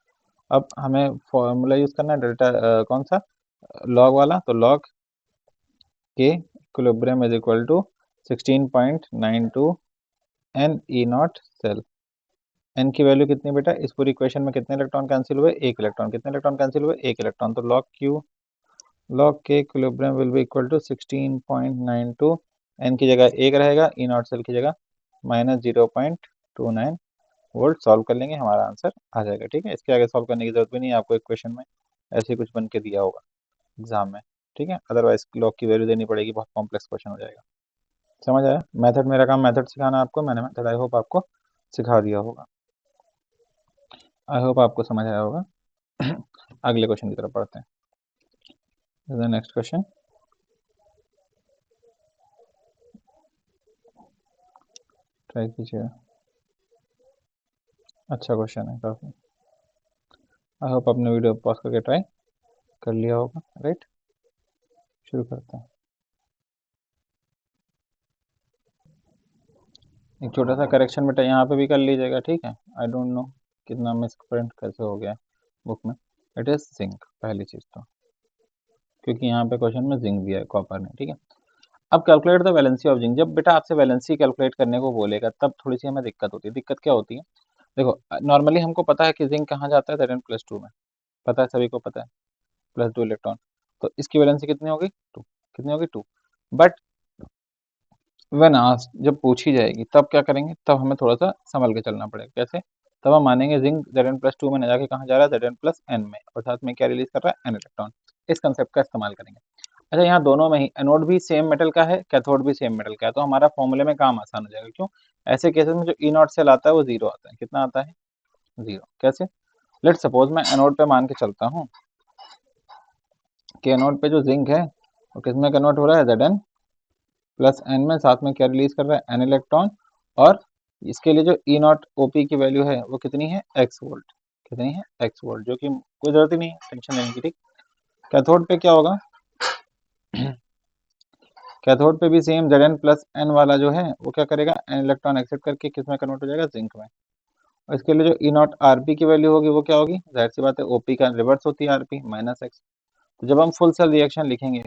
अब हमें फॉर्मूला यूज करना है डेल्टा कौन सा लॉग वाला तो log K equilibrium is equal to 16.92 N E naught cell. N की वैल्यू कितनी बेटा इस पूरी इक्वेशन में कितने इलेक्ट्रॉन कैंसिल हुए एक इलेक्ट्रॉन कितने इलेक्ट्रॉन कैंसिल हुए एक इलेक्ट्रॉन तो log K equilibrium will be equal to 16.92 N की जगह एक रहेगा ई नॉट सेल की जगह माइनस 0.29 वोल्ट। सॉल्व कर लेंगे हमारा आंसर आ जाएगा ठीक है। इसके आगे सॉल्व करने की जरूरत भी नहीं है आपको इक्वेशन में ऐसे कुछ बन के दिया होगा एग्जाम में ठीक है। अदरवाइज लॉग की वैल्यू देनी पड़ेगी बहुत कॉम्प्लेक्स क्वेश्चन हो जाएगा। समझ आया मेथड मेरा काम मेथड सिखाना आपको मैंने मेथड आई होप आपको सिखा दिया होगा। आई होप आपको समझ आया होगा। अगले क्वेश्चन की तरफ पढ़ते हैं। नेक्स्ट क्वेश्चन ट्राई कीजिए अच्छा क्वेश्चन है काफ़ी। आई होप आपने वीडियो पॉज करके ट्राई कर लिया होगा राइट। शुरू करते हैं। एक छोटा सा करेक्शन बेटा यहाँ पे भी कर लीजिएगा ठीक है। आई डोंट नो कितना मिस प्रिंट कैसे हो गया बुक में। इट इज जिंक पहली चीज़ तो क्योंकि यहाँ पे क्वेश्चन में जिंक दिया है कॉपर ने ठीक है। अब calculate the valency of zinc जब बेटा आपसे वैलेंसी कैलकुलेट करने को बोलेगा तब थोड़ी सी हमें दिक्कत होती है। दिक्कत क्या होती है देखो नॉर्मली हमको पता है कि जिंक कहाँ जाता है Zn प्लस 2 में पता है सभी को पता है प्लस 2 इलेक्ट्रॉन तो इसकी वैलेंसी कितनी होगी 2 कितनी होगी 2 बट व्हेन आस्क्ड जब पूछी जाएगी तब क्या करेंगे तब हमें थोड़ा सा संभल के चलना पड़ेगा। कैसे तब हम मानेंगे जिंक Zn प्लस 2 में न जाके कहाँ जा रहा है Zn प्लस n में और साथ में क्या रिलीज कर रहा है n इलेक्ट्रॉन। इस कंसेप्ट का इस्तेमाल करेंगे। अच्छा यहाँ दोनों में ही एनोड भी सेम मेटल का है कैथोड भी सेम मेटल का है तो हमारा फॉर्मूले में काम आसान हो जाएगा। क्यों ऐसे केसेस में जो ई नॉट सेल आता है वो जीरो आता है कितना आता है जीरो। कैसे लेट सपोज मैं एनोड पे मान के चलता हूँ कि एनोड पे जो जिंक है वो किस में कन्वर्ट हो रहा है Zn प्लस एन में साथ में क्या रिलीज कर रहा है एन इलेक्ट्रॉन और इसके लिए जो ई नॉट ओपी की वैल्यू है वो कितनी है एक्स वोल्ट कितनी है एक्स वोल्ट जो कि कोई जरूरत ही नहीं है टेंशन लेने की ठीक। कैथोड पे क्या होगा कैथोड पे भी सेम Zn प्लस एन वाला जो है वो क्या करेगा एन इलेक्ट्रॉन एक्सेप्ट करके किस में कन्वर्ट हो जाएगा जिंक में। और इसके लिए जो ई नॉट आरपी की वैल्यू होगी वो क्या होगी जाहिर सी बात है ओपी का रिवर्स होती है आरपी माइनस एक्स। तो जब हम फुल सेल रिएक्शन लिखेंगे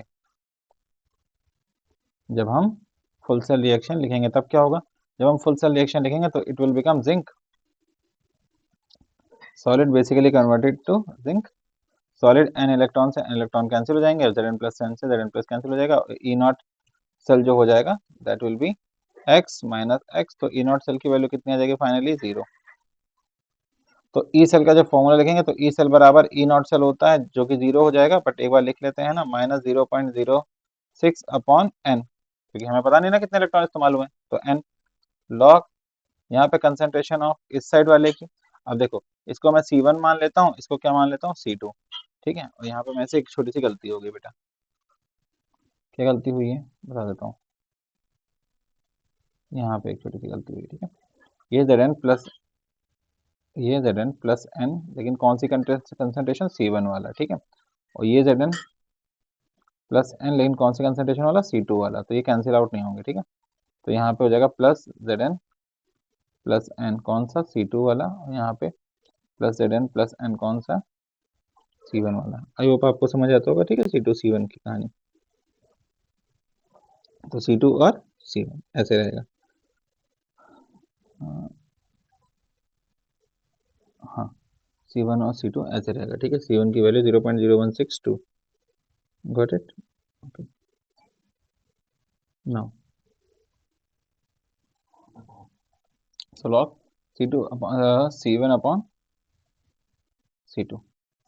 तब क्या होगा जब हम फुल सेल रिएक्शन लिखेंगे तो it will become zinc solid basically converted to zinc solid n electron से n इलेक्ट्रॉन कैंसिल हो जाएंगे, Zn प्लस n से Zn प्लस कैंसिल हो जाएगा, ई नॉट सेल जो हो जाएगा that will be x minus x, तो ई नॉट सेल की वैल्यू कितनी आ जाएगी फाइनली 0। तो ई सेल का जब फॉर्मूला लिखेंगे तो ई सेल बराबर ई नॉट सेल होता है जो कि 0 हो जाएगा, बट एक बार लिख लेते हैं ना, -0.06 अपॉन n, क्योंकि हमें पता नहीं ना कितने इलेक्ट्रॉन इस्तेमाल हुए, तो n लॉग यहाँ पे कंसंट्रेशन ऑफ इस साइड वाले की। अब देखो इसको मैं C1 मान लेता हूँ, इसको क्या मान लेता हूँ C2, ठीक है। और यहाँ पे मेरे से एक छोटी सी गलती हो गई बेटा, क्या गलती हुई है बता देता हूँ, यहाँ पे एक छोटी सी गलती हुई, ठीक है। ये Zn प्लस n, लेकिन कौन सी कंसंट्रेशन, C1 वाला, ठीक है। और ये Zn प्लस n, लेकिन कौन सी कंसंट्रेशन वाला, C2 वाला, तो ये कैंसिल आउट नहीं होंगे, ठीक है। तो यहाँ पे हो जाएगा प्लस Zn प्लस n कौन सा, C2 वाला, और यहाँ पे प्लस Zn प्लस n कौन सा, C1 वाला। आई होप आपको समझ आता होगा, ठीक है, C2 C1 की कहानी। तो C2 और C1 ऐसे रहेगा। हाँ, C1 और C2 ऐसे रहेगा, ठीक है। C1 की value 0.0162, got it, okay. Now so log C2 C1 upon C2,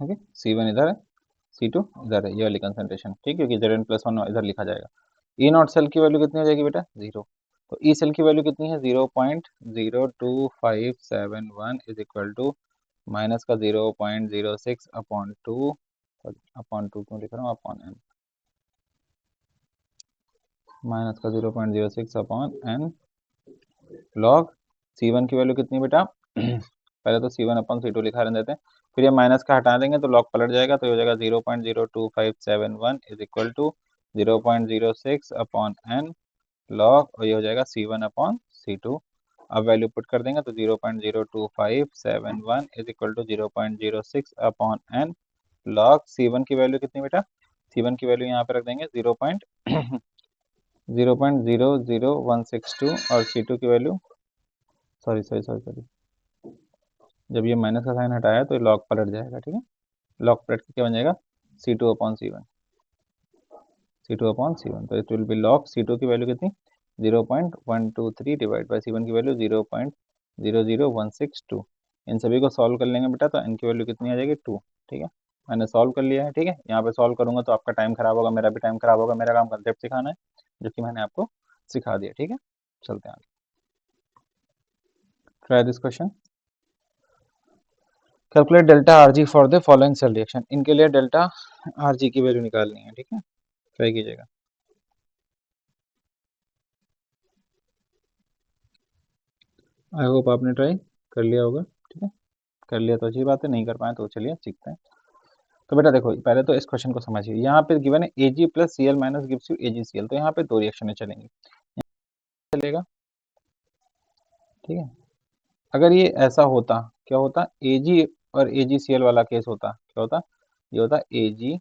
okay. C1 इधर है, C2 इधर है, ये वाली कंसंट्रेशन, ठीक है, क्योंकि Zn प्लस 1 इधर लिखा जाएगा। ई नॉट सेल की वैल्यू कितनी हो जाएगी बेटा, 0। तो ई सेल की वैल्यू कितनी है, 0.02571 इज इक्वल टू माइनस का 0.06 अपॉन टू, अपॉन टू क्यों लिख रहा हूँ, अपॉन n, माइनस का 0.06 अपॉन n लॉग C1 की वैल्यू कितनी बेटा पहले तो C1 अपॉन C2 लिखा रहने देते हैं, फिर ये माइनस का हटा देंगे तो लॉग पलट जाएगा, तो ये हो जाएगा 0.02571 is equal to 0.06 upon n log, और ये हो जाएगा C1 अपॉन C2। अब वैल्यू पुट कर देंगे तो 0.02571 is equal to 0.06 upon n log C1 की वैल्यू कितनी बेटा, C1 की वैल्यू यहाँ पे रख देंगे 0.00162, और C2 की value, sorry sorry sorry sorry, जब ये माइनस का साइन हटाया तो ये लॉग पलट जाएगा, ठीक है। लॉग पलट के क्या बन जाएगा, C2 upon C1, C2 upon C1, तो it will B log C2 की वैल्यू कितनी, 0.123 डिवाइड बाई C1 की वैल्यू 0.00162। इन सभी को सॉल्व कर लेंगे बेटा, तो इनकी वैल्यू कितनी आ जाएगी, 2, ठीक है। मैंने सॉल्व कर लिया है, ठीक है। यहाँ पे सॉल्व करूंगा तो आपका टाइम खराब होगा, मेरा भी टाइम खराब होगा, मेरा काम कंसेप्ट सिखाना है जो कि मैंने आपको सिखा दिया, ठीक है। चलते हैं आगे, try this question. Calculate delta RG for the following cell reaction, इनके लिए डेल्टा आरजी की वैल्यू निकालनी है, ठीक है। ट्राई कीजिएगा। आई होप आपने ट्राई कर लिया होगा, ठीक है। कर लिया तो अच्छी बात है, नहीं कर पाए तो चलिए सीखते हैं। तो बेटा देखो पहले तो इस क्वेश्चन को समझिए, यहाँ पे गिवन है Ag plus Cl minus gives you AgCl, तो यहाँ पे दो रिएक्शन चलेंगी, चलेगा, ठीक है। अगर ये ऐसा होता, क्या होता, Ag और AgCl वाला केस होता, क्या होता, ये होता Ag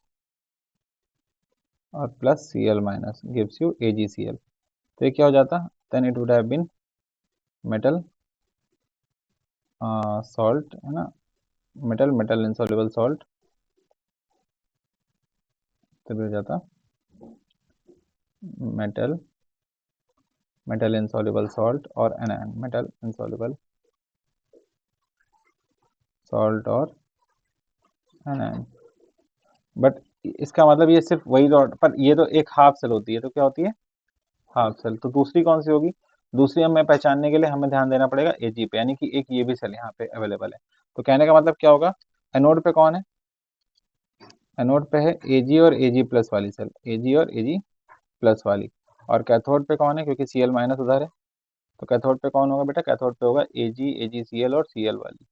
और plus Cl minus gives you AgCl, तो ये क्या हो जाता, then it would have been metal salt, है ना, मेटल मेटल इनसॉल्युबल सॉल्ट, तभी हो जाता मेटल मेटल इनसॉल्युबल सॉल्ट और एनायन मेटल इनसॉल्युबल सॉल्ट और एनायन। बट इसका मतलब ये सिर्फ वही डॉट, पर ये तो एक हाफ सेल होती है, तो क्या होती है, हाफ सेल। तो दूसरी कौन सी होगी, दूसरी हमें पहचानने के लिए हमें ध्यान देना पड़ेगा Ag पे, यानी कि एक ये भी सेल यहाँ पे अवेलेबल है। तो कहने का मतलब क्या होगा, एनोड पे कौन है, एनोड पे है Ag और Ag प्लस वाली सेल, Ag और Ag प्लस वाली, और कैथोड पे कौन है, क्योंकि Cl माइनस उधर है, तो कैथोड पे कौन होगा बेटा, कैथोड पे होगा Ag AgCl और Cl वाली,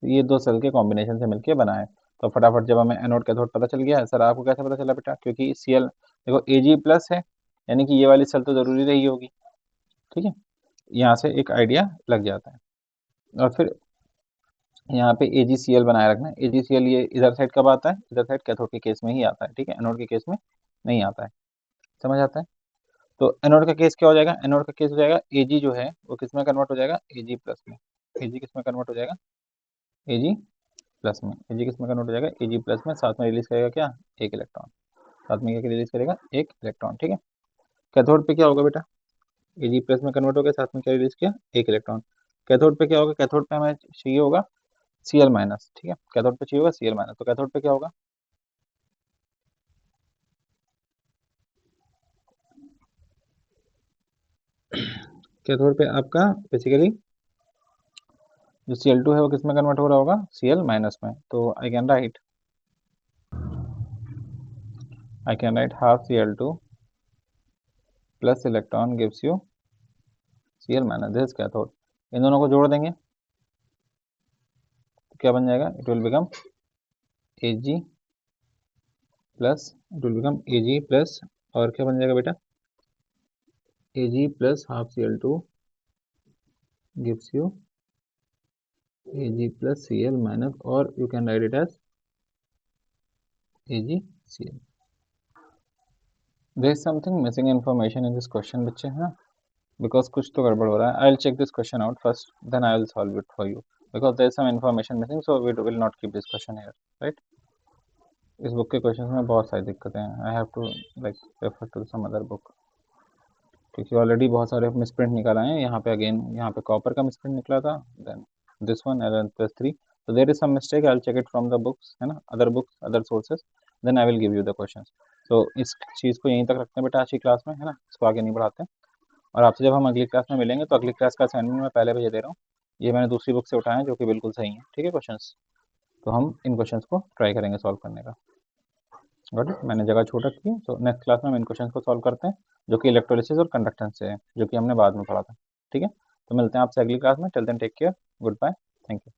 तो ये दो सेल के कॉम्बिनेशन से मिलके बना है। तो फटाफट जब हमें एनोड कैथोड पता चल गया, सर आपको कैसे पता चला बेटा, क्योंकि Cl देखो Ag प्लस है, यानी कि ये वाली सेल तो जरूरी रही होगी, ठीक है। यहाँ से एक आइडिया लग जाता है। और फिर यहाँ पे AgCl बनाए रखना है, AgCl ये इधर साइड कब आता है, इधर साइड कैथोड के केस में ही आता है, ठीक है, एनोड के केस में नहीं आता है, समझ आता है। तो एनोड का केस क्या हो जाएगा, एनोड का केस हो जाएगा Ag जो है वो किस में कन्वर्ट हो जाएगा, Ag प्लस में, Ag किस में कन्वर्ट हो जाएगा, Ag प्लस में, Ag किस में कन्वर्ट हो जाएगा, Ag प्लस में, साथ में रिलीज करेगा क्या, एक इलेक्ट्रॉन, साथ में क्या रिलीज करेगा, एक इलेक्ट्रॉन, ठीक है। कैथोड पे क्या होगा बेटा, Ag प्लस में कन्वर्ट हो गया, साथ में क्या रिलीज किया, एक इलेक्ट्रॉन। कैथोड पे क्या होगा, कैथोड पे हमें चाहिए होगा Cl माइनस, ठीक है, कैथोड पे चाहिए होगा Cl माइनस, तो कैथोड पे क्या होगा, कैथोड पे आपका बेसिकली जो Cl2 है वो किस में कन्वर्ट हो रहा होगा, Cl माइनस में, तो I can write half Cl2 plus electron gives you Cl minus, this cathode. इन दोनों को जोड़ देंगे तो क्या बन जाएगा, it will become Ag plus, it will become Ag plus, और क्या बन जाएगा बेटा, Ag plus half Cl2 gives you Ag plus Cl minus, or you can write it as AgCl. There is something missing information in this question बच्चे, है ना, because कुछ तो गड़बड़ हो रहा है. I'll check this question out first, then I will solve it for you, because there is some information missing, so we will not keep this question here, right? इस बुक के क्वेश्चंस में बहुत सारी दिक्कतें हैं. I have to like refer to some other book, क्योंकि already बहुत सारे मिसप्रिंट निकल आए हैं. यहाँ पे अगेन, यहाँ पे कॉपर का मिसप्रिंट निकला था, then this one Ln+3, so there is some mistake. I'll check it from the books, है ना, other books, other sources, then I will give you the questions. so इस चीज़ को यहीं तक रखते हैं बेटा आज की क्लास में, है ना, इसको आगे नहीं बढ़ाते हैं. और आपसे जब हम अगली क्लास में मिलेंगे तो अगली क्लास का असाइनमेंट मैं पहले भेज दे रहा हूँ. ये मैंने दूसरी बुक से उठाया है जो कि बिल्कुल सही है, ठीक है क्वेश्चंस. तो हम इन क्वेश्चंस को ट्राई करेंगे सॉल्व करने का. गॉट इट, मैंने जगह छोड़ रखी है. तो नेक्स्ट क्लास में हम इन क्वेश्चंस को सॉल्व करते हैं जो कि इलेक्ट्रोलिसिस और कंडक्टेंस से है, जो कि हमने बाद में पढ़ा था, ठीक है. तो मिलते हैं आपसे अगली क्लास में. Till then take care, good bye, thank you.